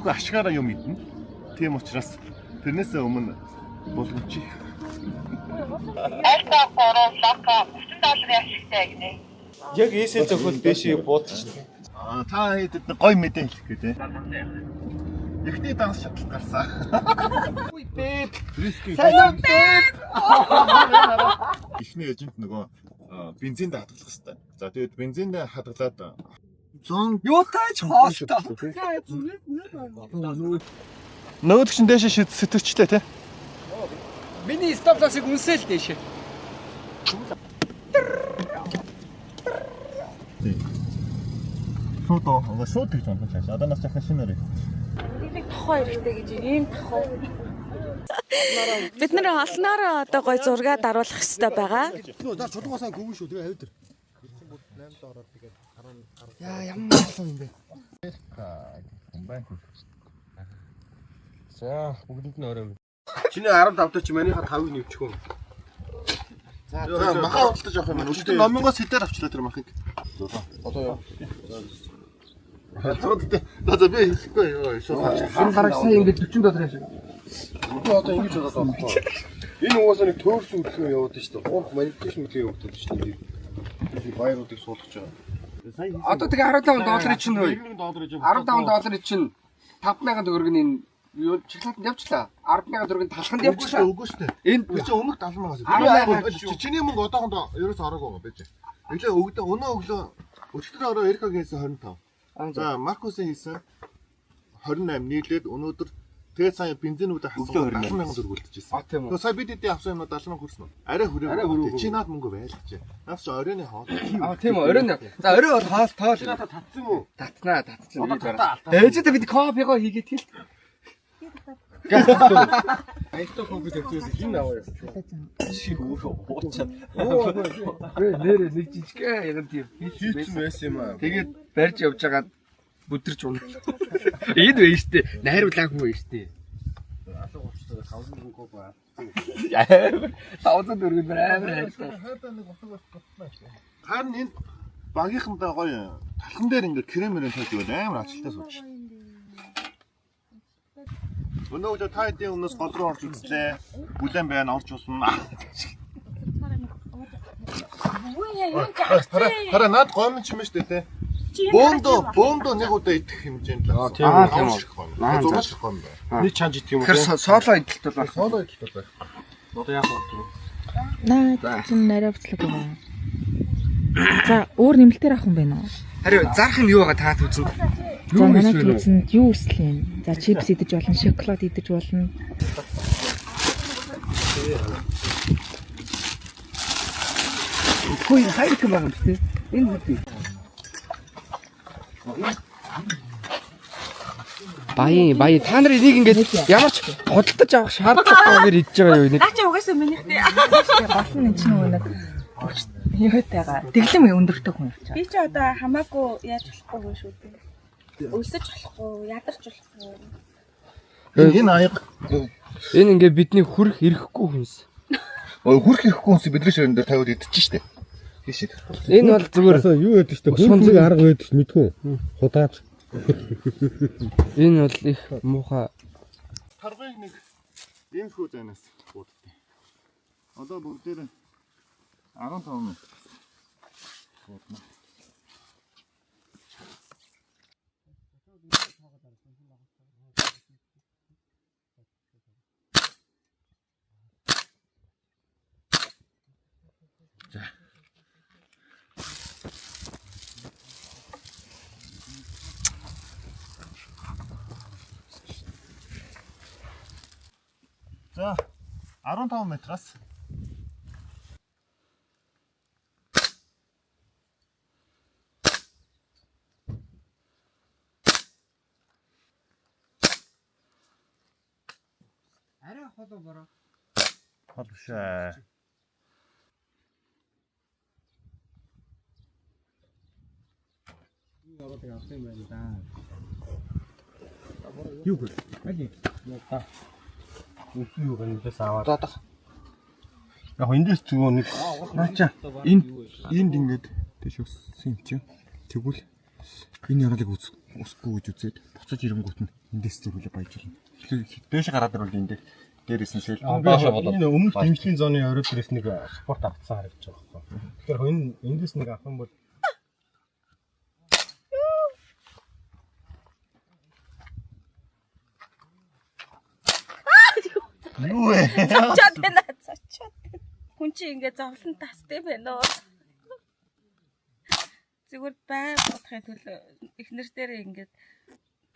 Бүх ашгаараа юм идэнэ. Тийм учраас тэрнээсээ өмнө болгочих. Альта хороо лака $30 ашигтай гинэ. Яг эсэл зохиол дэшээ буудчихна. Та хэдэд гой мэдээ хэлэх гээ те. Эхний данс шатлал гарсан. Үй бэб. Сайн бэб. Эхний эжент нөгөө бензинд хадгалах хэрэгтэй. За тэгээд бензинд хадгалаад 100 Юутайч хоолтой. Нөгөөд чинь дэшээ сэтэрчлээ те. Миний стоп-лосыг үнсэл дэшээ. Шууд шууд гэж байна чааш. Одоо нас чахна шинээр. Нэг тохоо хэрэгтэй гэж ийм тохоо. Бид нэр олноор одоо гой зураг даруулах хэрэгтэй байгаа. За чулуугасаа гүгэн шүү. Тэгээ хавьдэр. Яа ямар болсон юм бэ? За бүгдэнд нь орой. Чиний 15 чи манийха 5-ыг нэвчих үү? За маха худалдаж авах юм байна. Өчигдөр номингоос хитээр авчлаа тэр махыг. Одоо яа. За би хэлэхгүй ёо. Хан гарагсан ингээд 40 доллар яшаа. Би одоо ингэж бодоод байна. Энэ угаасаа нэг төөрс үлгэн явуулдаг шүү дээ. Гурх манипуляци үлгэн явуулдаг шүү дээ. Би баяруудыг суулгаж байгаа. Одоо тэгээ $15 чинь хөөе. $15 чинь 5,000 төгрөг нь юу чиглэлд явчлаа. 10,000 төгрөг нь талханд явчлаа. Үгүй шүү дээ. Энд чи өмнөх 70,000-аас. 10,000 чиний мөнгө одоохондоо ерөөс ороогүй байгаа байж. Эглээ өнөө өглөө өчтөр ороо Эрикагээс 25. За Маркусын хийсэн 28 нийлээд өнөөдөр тэгээд сая бензинүүдээ хассан 70,000 төгрөг үлдчихсэн. Тэгээд сая бид эдийн авсан юмнууд 70,000 хүрсэн үү? Арай хүрээ. Чи наад мөнгө байлгаж. Наас чи оройны хоол. Тийм үү, оройн. За орой бол хоол тоол. Татсан юм уу? Татнаа. Ээжтэй бид кофего хийгээд хэл. Айхтаа кофе тавьчихсан хин аваа яасан шүү. Шиг уучаад. Нэрээ нэг жижигхэн юм тийм. Хийсэн байсан юм аа. Тэгээд барьж явж байгаад бүдэрч унаа. Энд вэ штэ. Найруулаа хүн вэ штэ. Алга уучтаа 500 төгрөг баа. 500 төгрөг амар хайртай. Харин энэ багийнхандаа гоё талхан дээр ингээ кремэрэн тавьж байвал амар ачлалтаа сууж. Өнөөдөр та хэдийн өмнөөс гол руу орж үзлээ. Бүлээн байна орж болно. Хараа над гомн ч юм шүү дээ те. Бөөндөө нэг удаа идэх хэмжээнд л. Тийм үү. Зургаш гом бай. Нэг чанж идэх юм уу? Тэгэхээр сооло идэлт бол байх. Соолоо идэх байх. Одоо яах вэ? Наа чинь нарай буцлаг байгаа. За өөр нэмэлтээр авах юм байна уу? Харин зарах нь юу байгаа таад үзэн. За манай үзэнд юу өсөл юм? За чипс идэж болно, шоколад идэж болно. Хөөе хайрх юм байгаа юм тий. Энэ үгүй. Баян та нар энийг ингээд ямар ч худалдаж авах шаардлагагүйгээр идж байгаа юу нэг. Наа чи угаасаа минийхтэй. Болсон нь чинь нэг юутайгаа дэглэм өндөртэй хүн явчих. Би чи одоо хамаагүй яаж болохгүй хүн шүү дээ. Өлсөж болохгүй, ядарч болохгүй. Энэ аяга Энэ ингээд бидний хүрх ирэхгүй хүнс. хүрх ирэхгүй хүнс бидний ширэн дээр тавиад идчих штэ. Тийш. Энэ бол зүгээр Юу яддаг штэ. Хүнзэг арга байдаг мэдгүй. Худааж. энэ бол их муухай. Таргыг нэг иймхүү зайнаас буудтыг. Одоо бүгдээр 15 минут. Буудна. За 15 метраас Арай холоо бороо. хол биш ээ. Юу гэх? Али. Яа. Юу гэнэс аваад. За. Яг эндээс зүгээр нэг наача энд ингээд тийш өссөн юм чинь. Тэгвэл Энэ яналыг усгүй гэж үзээд буцаж ирэнгүүт нь эндээс зүрхлээ баяж болно. Тэгэхээр дээш гараад ирвэл энэ дээрээс нь сэл. Энэ өмнөх дэмжлэгийн зооны оройд дээрээс нэг спорт авцсан харагдаж байгаа байхгүй. Тэгэхээр энэ эндээс нэг авах юм бол Юу вэ? Цочоод байна. Цочоод. Хүн чи ингээд зовлон тастай байна уу? Зүгээр бай бодохын төлөө эхнэр дээр ингээд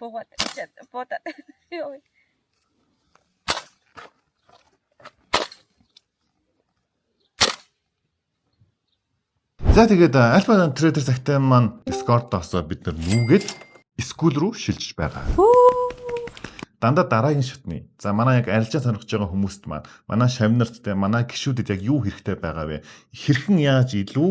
буугаад буудаад. Йоо. За тэгээд Alpha Trader цагтай маань Discord-оос бид нар нүгээд School руу шилжиж байгаа. Дандаа дараагийн шатны. За манай яг арилжаа сонирхож байгаа хүмүүст маань манай шавнарттай манай гишүүдэд яг юу хэрэгтэй байгаа вэ? Хэрхэн яаж илүү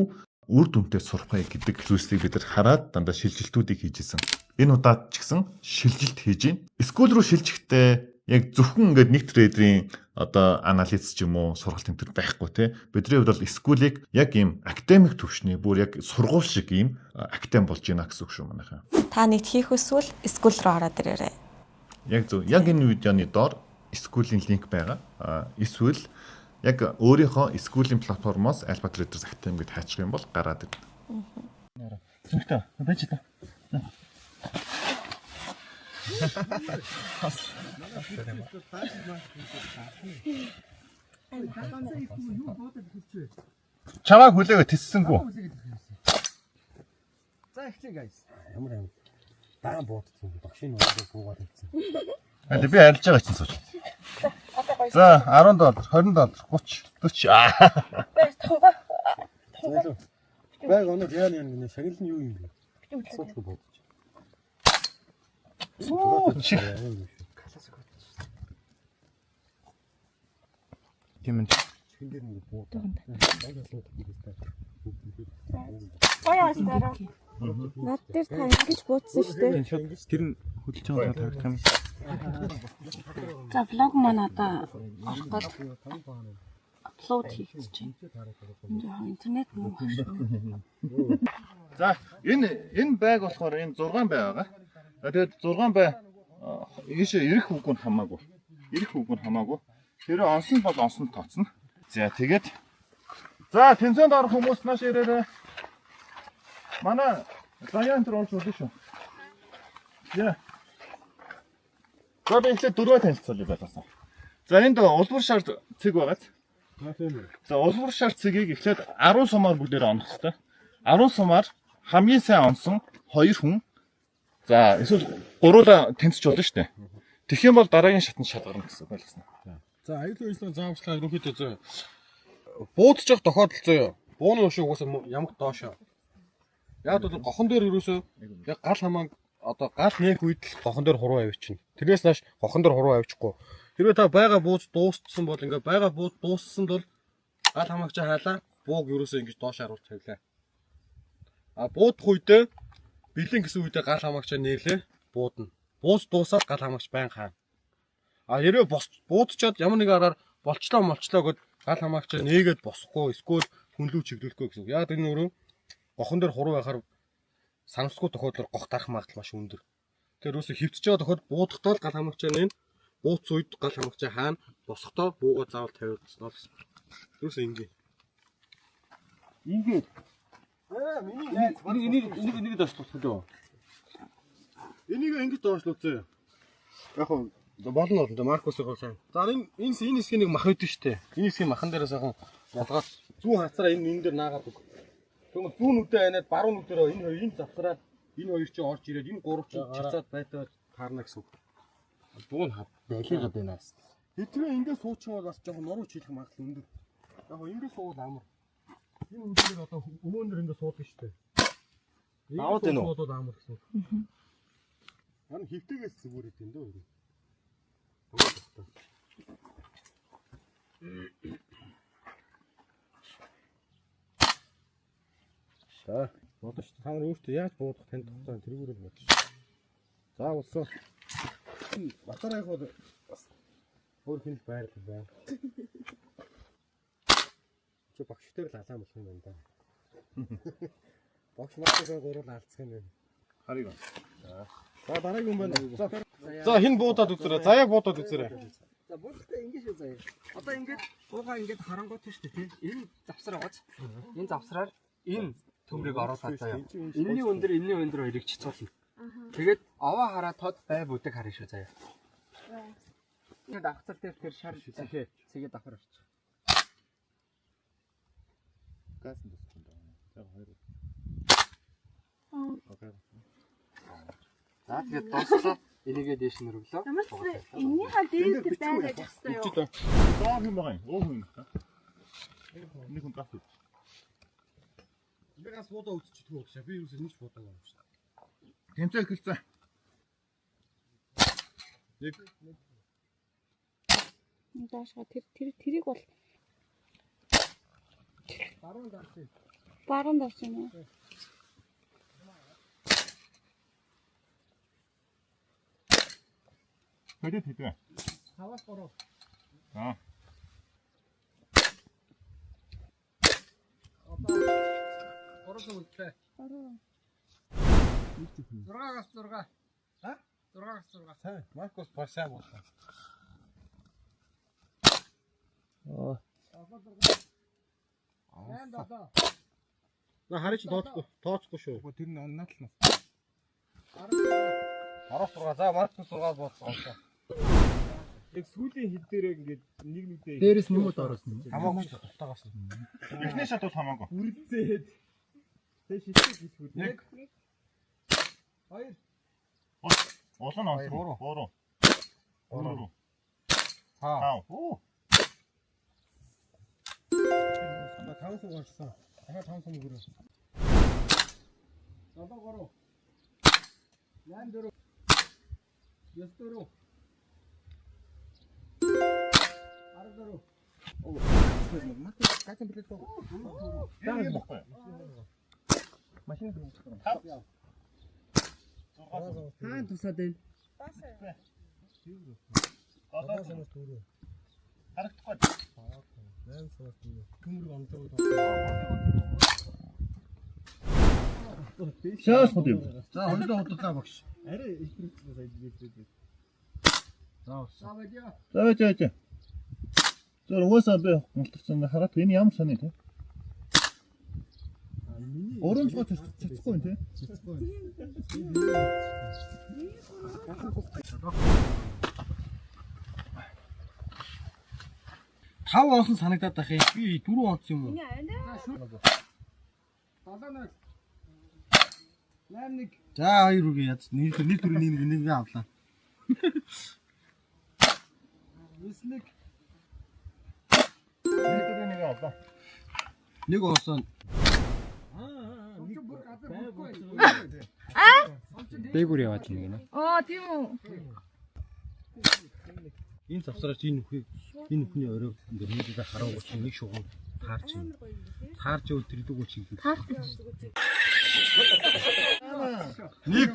үр дүнтэй сурах вэ гэдэг зүйлсийг бид нар хараад дандаа шилжилтүүдийг хийжсэн. Энэ удаад ч гэсэн шилжилт хийж байна. School руу шилжихдээ яг зөвхөн ингээд нэг трейдерийн одоо анализ ч юм уу сургалт энэ төр байхгүй те. Бидний хувьд бол School-ыг яг ийм академик төвшний бүр яг сургууль шиг ийм академи болж байна гэсэн үг шүү манайхаа. Та нэгт хийх эсвэл School руу ороод ирээрэй. Яг зөв. Яг энэ видеоны доор School-ийн линк байгаа. Эсвэл яг өөрийнхөө School-ийн платформоос Alpha Trader Academy гэд хайчих юм бол гараад ирнэ. Зөвхөн байж та. Чамаа хүлээгээ тэссэнгүү. за эхлэе guys. Ямар юм. Даан буудсан. Багшийн нуудаг буугаад ирсэн. Би арилж байгаа чинь сууч. За $10, $20, $30, $40. Байг оног яа гэнэ шагнал нь юу юм бэ? Суухгүй буудаж. Тийм ээ. Хэн дээр нэг бууд. Аяастараа. Над дээр та ингэж буудсан шүү дээ. Тэр нь хөдөлж байгаа тавигдах юм. За влог маань одоо ороход аплод хийх гэж байна. Интернет муу шүү. За энэ байг болохоор энэ 6 бай байгаа. Тэгээд 6 бай ийшээ ирэх үгүй нь хамаагүй. Тэр онсон бол онсон тооцно. За тэгээд за тэнцэнд орох хүмүүс нааш ирээрэй. Манай заяан дээр орж үлээ шүү. Яа. Гол ихлэ 4 танилцуулъя байлаа. За энд улбар шар цэг байгааз. За улбар шар цэгийг эхлээд 10 сумаар бүгдээр онох хэрэгтэй. 10 сумаар хамгийн сайн онсон 2 хүн. За эсвэл 3-аа тэнцэж болно шүү дээ. Тэгэх юм бол дараагийн шатнд шалгарна гэсэн үг байлгасан. За аюулгүй ажлын зааварчилгаа ерөнхийдөө зөө. Буудаж явах тохиолдол зөө. Бууны өшөө угаасаа ямагт доошоо. Яг бол гохон дээр юусоо яг гал хамааг одоо гал нээх үед л гохон дээр хуруу авчихна. Тэрнээс нааш гохон дээр хуруу авчихгүй. Хэрвээ та байга бууз дууссан бол ингээ байга бууз дууссан бол гал хамаагч хаалаа бууг юусоо ингэж доош харуулж тавилаа. А буудах үедээ бэлэн гэсэн үедээ гал хамаагч нээлээ буудна. Бууз дуусаад гал хамаагч байн хаана. А хэрвээ буудчаад ямар нэг араар болчлоо гэд гал хамаагч нээгээд босхгүй эсвэл хүнлүү чиглүүлэхгүй гэсэн. Яг энэ өөрөө гохон дээр хуруу байхаар санамсгүй тохиолдолд гох дарах магадлал маш өндөр. Тэгэхээр юусоо хөвтөж байгаа тохиолдолд буудахтаа л гал хамаагчаа нэн бууц үед гал хамаагчаа хаана босохдоо буугаа заавал тавиулснаа гэсэн. Юусоо ингээ. Энийг доошлуулах. Энийг ингэж доошлуулсан. Яг нь болно бол Маркусыг бол сайн. За энэ хэсгийг нэг мах өгдөө штэ. Энэ хэсгийн махан дээрээ сайхан ялгаад зүүн хацраа энэ дээр наагаад үг. Тэгвэл зүүн нүдээ анаад баруун нүдээр энэ хоёр завсраад энэ хоёр чинь орж ирээд энэ гурав чинь чацаад байтаа таарна гэсэн үг. Зүүн байлгаад байна аа. Хэтрээ ингэ суучин бол бас жоохон нуруу чийлэх магадлал өндөр. Яг ингэ суувал амар. Энэ үдээр одоо өвөөнөр ингэ суудаг штэ. Даваад байна уу? Бол амар гэсэн. Ан хөвтөгөөс зүгүүрээд энэ дөө. За, бодож та нар өөртөө яаж буудах танд тогтоох тэрүүгээр л бодож. За, болсон. Батарейг бол бас өөр хин байрлал байна. Чи багш дээр л алаан болох юм байна да. Багш мартаа гурвал алдсан юм байна. Харийг. За дараагийн хүн байна. За хин буудаад үзээрэй. За яг буудаад үзээрэй. За бүгдээ ингэж үү заяа. Одоо ингэж буугаа ингэж харангуут шүү дээ тий. Энэ завсар байгааз. Энэ завсраар энэ төмрийг оруулаад заяа. Энэний өндөр хоёрыг чицуулна. Тэгээд овоо хараа тод бай бүдэг харна шүү заяа. Тэгээд давхцар дээр тэр шар захээ цэгээ давхар орчих. Газ нь туссан даа. За хоёр. Окей. За тэгээд дуслаа. Энийгээ дээш нь өргөлөө. Ямар ч энийхээ дээд дээр байж хэвчтэй юу? Доор юм байгаа юм. Оо хүн. Нэг хүн гах. Би гас буудаа үзчихдэг үү гэж. Би юу ч нэг буудаа юм шүү дээ. Тэмцээл гэлцээ. Нэг Даашгаа тэрийг бол баруун давсан юм. Хэдэд хэдвэ? 5-аас 3. Аа. Одоо 3 үлдлээ. 6-аас 6. Ха? 6-аас 6. Сайн. Маркус Барсаа боллоо. На харич тооцохгүй шүү. Тэр нь оннаад л. 16. За Маркус 6 бооцсон. Яг сүүлийн хил дээрээ ингээд нэг нэгдээ. Дээрээс нэмүүд оруулсан. Хамаагүй тутаагаас. Эхний шат бол хамаагүй. Үрдзээд. Тэг шилдэг хэлбүүд. 1 2 Олон онсон. 3. Хаа. Оо. 5 гарсан. Дахиад 5 сум өгөрөө. 7 3. 8 4. 9 4. 14. Оо. Маркус гацсан билээ тоо. Яа бохгүй. Машин дээр. Хаан тусаад байна. Одоо Самаас дөрөв. харагдахгүй. 8 самаас дөрөв. Төмөр онцгой. Шаас хот юм. За хоёулаа худалдаа багш. Арай ихрэхсэн сая дийдээ. За. Тэр уусаа би мултарсан хараад энэ ямар сони те. Оранж гоо цэцэхгүй юм те. Тав онсон санагдаад байх юм. Би 4 онсон юм уу? 7-8. 8-1. За 2 үгүй яд. Нэг төрний нэг авлаа. 9-1. Нэг авлаа. Нэг онсон. Дээгүүр яваад байна гинэ. Тийм үү. Энэ завсараач энэ бүхний орой ингээд нийлээ хараагүй чинь нэг шугам таарч өвл тэрдэггүй чинь. Нэг.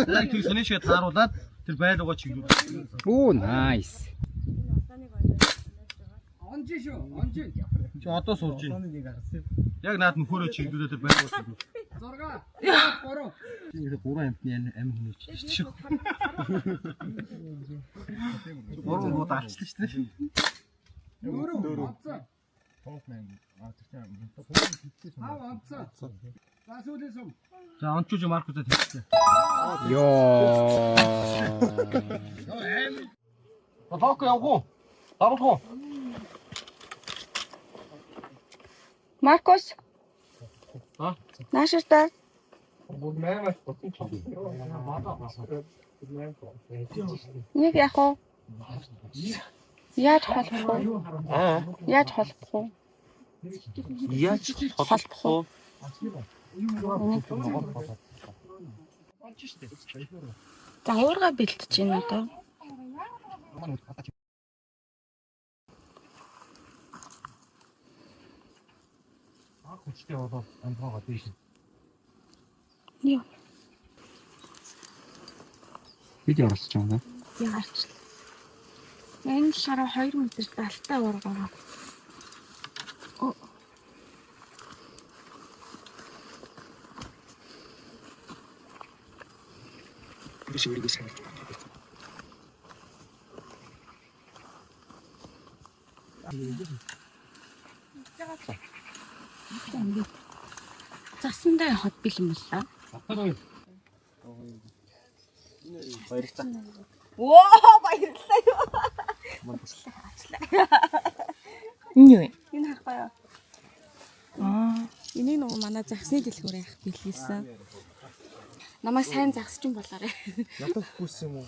Яг тэр сони шиг тааруулаад тэр байлгаа чиглүүлээ. Оо nice. Онж шүү. Чи одоо сурж байна. Яг наад нөхөрөө чиглүүлээ тэр байлгаа чиглүүлээ. 6 3. Чиний 3 амтны амин хүнийч шүү. 3 бод алчлаа шүү дээ. 4. Тоос мэн. За сүүлийн сум. За ончууж Маркусаа тэгсэн. Йоо. Баток явгоо. Таруулах. Маркус. Нааштай. Нэг яах вэ? Яаж холбох вэ? Яаж холбох вэ? За уурга бэлтэж байна одоо. Хүчтэй болоод амтгаагаа дээш. Юу? Бид явуулчих юм да. Яарч. Энэ шараа 2 метр далтай ургаа. өөрийгөө санаж байна. Засандаа явахад бэлэн мэлээ. Баярлалаа. Оо баярлалаа юу. Энэ юу вэ? Энэ харахгүй юу? Энийг нөгөө манай загсны дэлгүүрээ явах бэлгээсэн. Намайг сайн загсч юм болоорой. Надад хүссэн юм уу?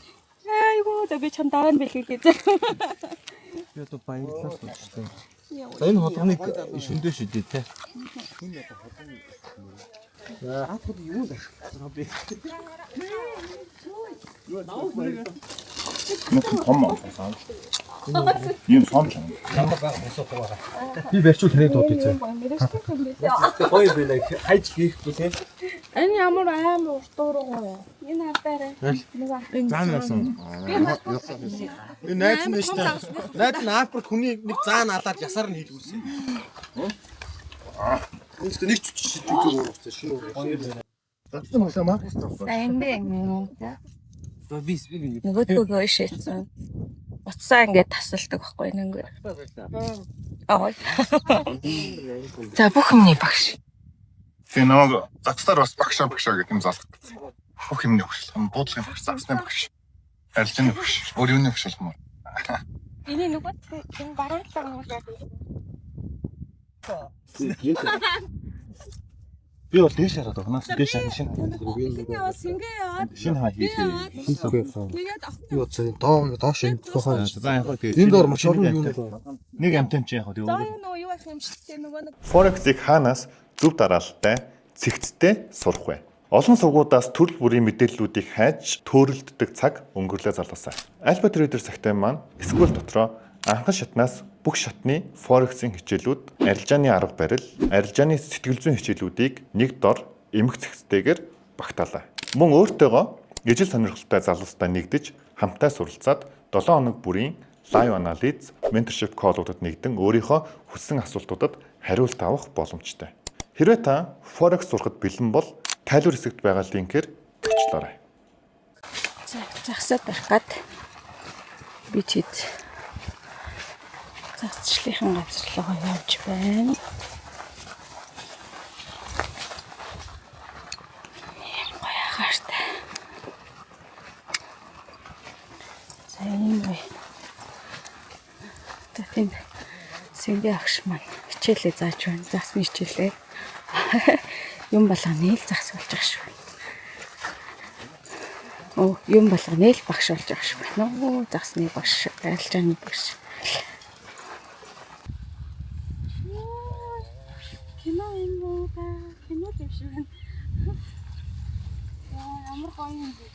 Айгуу за би чам дараа нь бэлгээе. Би одоо баярлалаа шүү дээ. За энэ холгоныг шөндөө шүдээ те. Аа хот юу л би. Том сан. Ийм сон ч юм. Би барьчул таныг дуудъя. Гоё билээ. Хайж хийхгүй те. Энэ ямар амар урт дуруу. Энэ хардаарай. Заанаас. Би найз нь шүү дээ. Найз нь аапрт хүний нэг заан алаад ясаар нь хийлгүүлсэн. Үүнтэй нэг ч шийдвэр уурсан шүү. Татсан маса Маркус тав. Эндээ Бис би. нөгөөдгөө шийдсэн. Уцаа ингээд тасалдаг байхгүй нэг. Аа. За бүх юмний багш. Тэгээ намайг загсаар бас багшаа гэдэг юм залгад. Бүх юмний багш. Буудлын багш, загсны багш. Арилжааны багш. Өөр юуны багш юм уу? Эний нөгөө энэ баруун талаа нь Би бол дээш хараад байгаа. Дээш хараад шинэ. яа сингээ яваад Шинэ хаа хийлээ. Хин сүгээ. тэгээд Юу цаа доош юм тохоо. За яг хөө Энд ор мочорны юм. нэг амтан чи яг хөө заа нөгөө юу байх юм шиг нөгөө нэг Форексийг хаанаас зөв дараалалтай, цэгцтэй сурах вэ? Олон сувгуудаас төрөл бүрийн мэдээллүүдийг хайж төөрөлддөг цаг өнгөрлөө залуусаа. Альфа трейдер цагтай маань эсвэл дотроо анхан шатнаас бүх шатны форексийн хичээлүүд, арилжааны арга барил, арилжааны сэтгэл зүйн хичээлүүдийг нэг дор эмх цэгцтэйгээр багтаалаа. Мөн өөртөөгөө ижил сонирхолтой залуустай нэгдэж хамтаа суралцаад 7 хоног бүрийн лайв анализ, менторшип коллуудад нэгдэн өөрийнхөө хүссэн асуултуудад хариулт авах боломжтой. Хэрвээ та форекс сурахад бэлэн бол тайлбар хэсэгт байгаа линкээр очлоорой. загсаад барихад би чид загсчлалын газар руу явж байна. Гоё хаартай. За юм бай. Тэгээд сэнгэ агш маань хичээлээ зааж байна. Засны хичээлээ. Юм болгоны л загс болж байгаа шүү. Оо, юм болгоны л багш болж байгаа шүү. Нөө засны багш, арилжааны багш. Кино юм уу та? Кино юм шиг байна. Яа, ямар гоё юм бэ?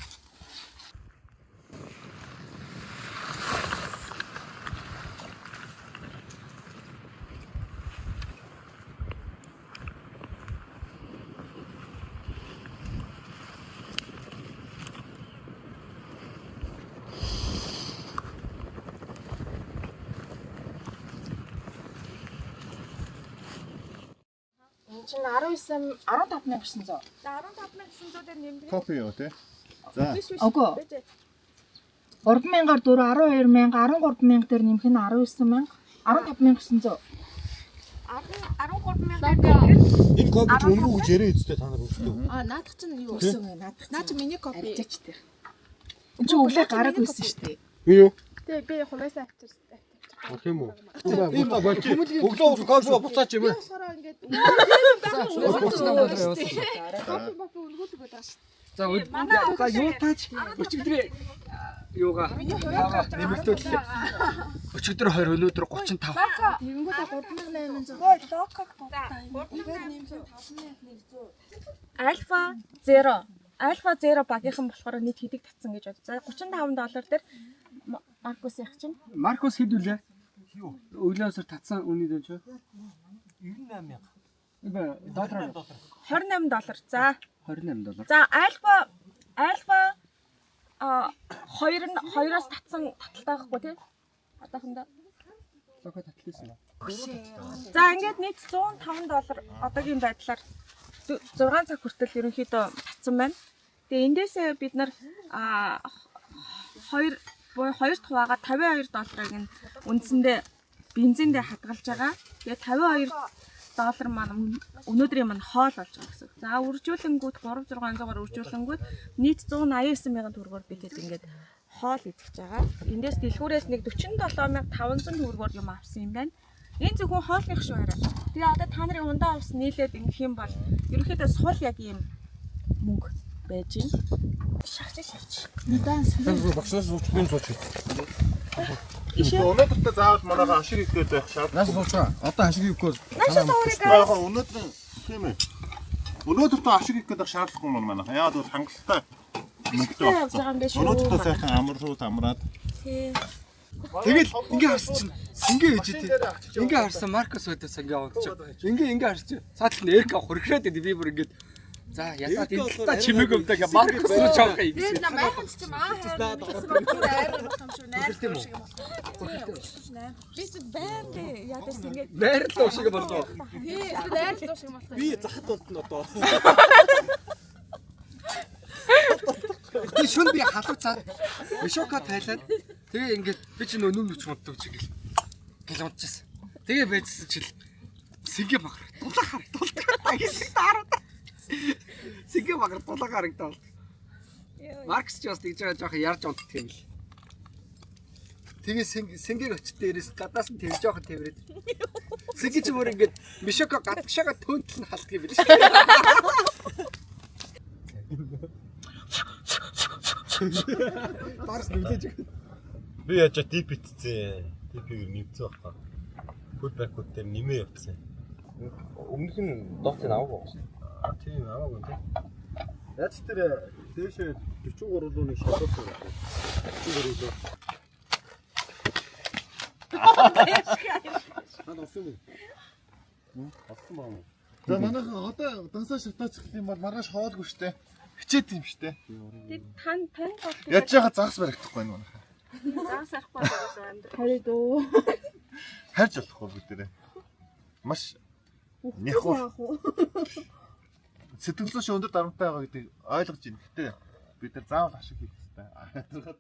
Чин 19 15900. За 15900 дээр нэмдэг. Кофе юу те? За. Огоо. 3000-аар 4 12000 13000 дээр нэмэх нь 19000 15900. 13000 Энэ кофе ч өнгө гэж ярээ үстэй та нар үстэй. Наадах чинь юу гэсэн вэ? Наадах. Наа чи миний копи. Арилжаачтай. Энд чинь өглөө гараг байсан шүү дээ. Юу? Тэг би хумаасаа авчирсан. Ах юм уу? Энэ болчих. Өглөө ус кофе буцаач юм ээ. За юу тааж өчигдөр юугаа нэмэлтүүлээ. Өчигдөр 20 өнөөдөр 35. Тэгэнгүүтээ 3800. Локок тутаа. Тэгээд нэмсэн 5100. Альфа 0 багийнхан болохоор нийт хэдийг татсан гэж бод. За $35 дээр Маркус яах чинь? Маркус хэдүүлээ? Өглөөсөр татсан үний дэв чи? 98000. $28. $28. За. $28. За Альфа хоёроос татсан таталтай байхгүй тий? Одоохондоо. Локо татлсан. За ингээд нийт $105 одоогийн байдлаар 6 цаг хүртэл ерөнхийдөө татсан байна. Тэгээ эндээсээ бид нар хоёр дахь хуваага $52-ыг нь үндсэндээ бензиндээ хадгалж байгаа. Тэгээ $52 маань өнөөдрийн маань хоол болж байгаа гэсэн. За үржүүлэнгүүд 3600-аар үржүүлэнгүүд нийт $189,000 битэд ингээд хоол идэж байгаа. Эндээс дэлгүүрээс нэг $47,500 юм авсан юм байна. Энэ зөвхөн хоолных шүү арай. Тэгээ одоо та нарын ундаа ус нийлээд ингэх юм бол ерөнхийдөө сул яг ийм мөнгө байж гин. Шахаж. Багшаас сууч би сууч. Өнөөдөр заавал манайхаа ашиг идэх байх шаардлага. Наас сууч. Одоо ашиг өгөхөөр. Яг өнөөдөр тийм ээ. Өнөөдөр та ашиг идэх байх шаардлагагүй юм манайхаа. Яагаад бол хангалттай мөнгөтэй болсон. Өнөөдөр сайхан амраад. Тэгэл ингээ харсан чинь ингээ ээж тий. Ингээ харсан Маркус өдөөс ингээ авчих. Ингээ харчих. Цаатлын Эрик авах хөрхрээд би бүр ингээ за ядаад энэ та чимэг өмдөг Маркус руу чавах юм. Тэгээд на майхан ч юм аа хайр. Айр болох юм шүү. Найр шиг юм байна. Би ч байрны ядаас ингээ Найрлал шиг болоо. тий найрлал шиг болох. Би захад болтно одоо. Би шүн би халуун цаад Мишока тайлаад тэгээ ингээд би чинь өнөө нүч моддог чиг гэл унтчихсан. Тэгээ байжсэн чил сингэ магар дулаа харагдав. Агисэг таараад. Сингэ магар дулаа харагдав. Маркс ч бас тэгж байгаа жоохон ярьж унтдаг юм л. Тэгээ сингээг очиж дээрээс гадаас нь тэвж жоохон тэврээд. Сингэ ч мөр ингээд Мишока гадагшаага төөнтөл нь халтдаг юм биш. Барс нүдэж. Би яаж дип битцээ. Дипийг нэвцээ байхгүй. Фул бэкуд дээр нэмээ явцсан. Өмнөх нь доотын аваагүй байна. Тийм аваагүй тийм. Яаж тэр дээшээ 43 руу нэг шалгуулсан. 43 руу. Наад авсан юм. Авсан баа. За манайхаа одоо дансаа шатаач гэх юм бол маргааш хоолгүй штэ. Хичээд юм штэ. Тэгээд тань бол Яаж яхаа загас баригдахгүй байна манайхаа. загас арахгүй байна. Харид оо. Харж болохгүй бүгдээрээ. Маш няхуу. Сэтгэл зүйн өндөр дарамттай байгаа гэдгийг ойлгож байна. Гэтэ бид нар заавал ашиг хийх хэрэгтэй.